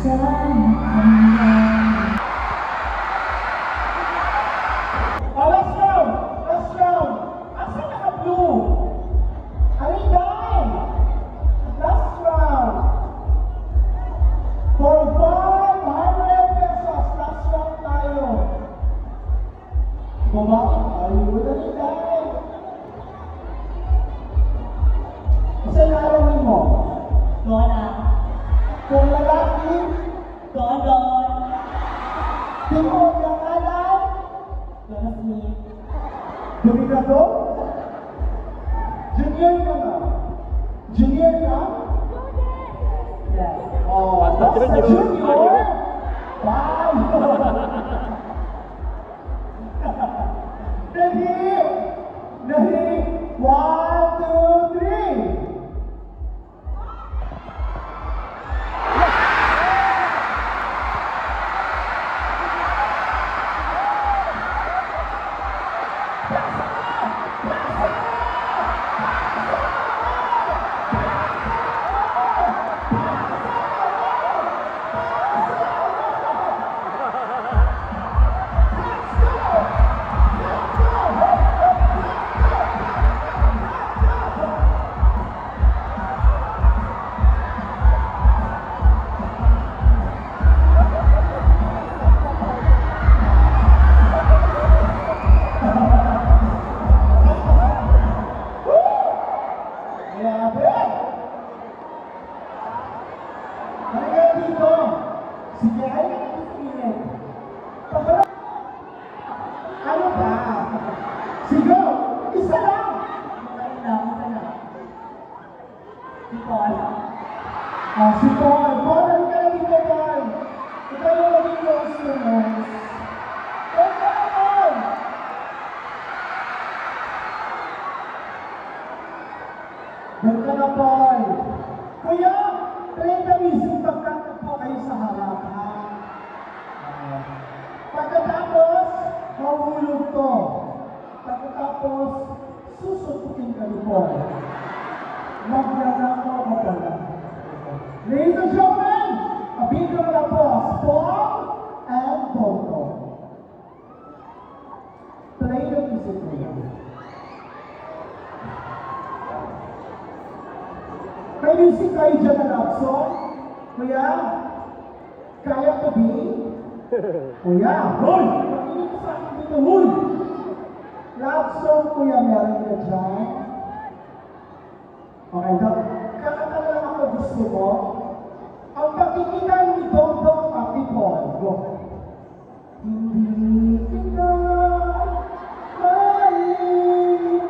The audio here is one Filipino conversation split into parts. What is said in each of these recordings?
Oh, let's go! Let's go! Asan naka-blue? Alin dahil? Last round. For 500 pesos, last round tayo. Baba, ayun, alin dahil? Saan narawin mo? Doon na. Kung lalaki, Doon. tingog ng alay, Doon na Smith. Dominado? Junior ka na? Junior ka? Yes. Oh, basta junior? Bye! Ready? Ready? 1, 2, 3! Grabe! Halika dito! Sige, ay nagpipilit. Ano ba? Sige! Isa lang! Isa na. Si Paul. Si Paul! Paul, halika na dito, Paul! Ikaw yung maging close to nose. Paul! Ganda na, Paul! Kuya, try na isip pagkanta po kayo sa harap, ha? Pagkatapos, mahulog to. Pagkatapos, susutukin ka ni Paul. Maglala ko ako pala. Ladies and gentlemen, a big round of applause, Paul and Toto. Play the music, please. May music kayo dyan na love song? Kuya, kaya to be? Kuya, hoy! Makinig ka sa akin dito, hoy! Love song, kuya, meron ka dyan? Okay, kakanta na lang ako gusto mo. Ang pakikita ni Dongdong at ni Paul. Go. Hindi kita malilimutan.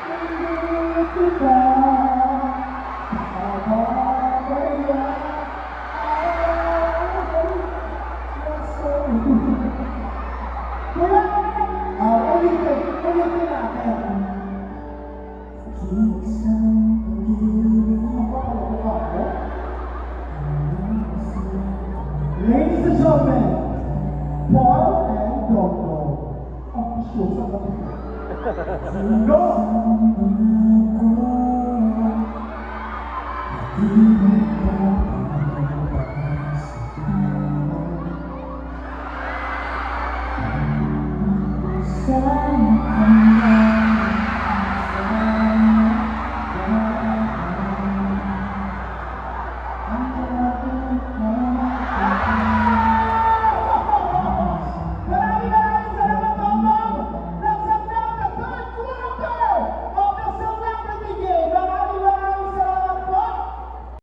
Hindi kita mababayaan. Kuya, ulitin natin. Ladies and gentlemen, Paul and Dongdong. Ang show sa kapitid. Go!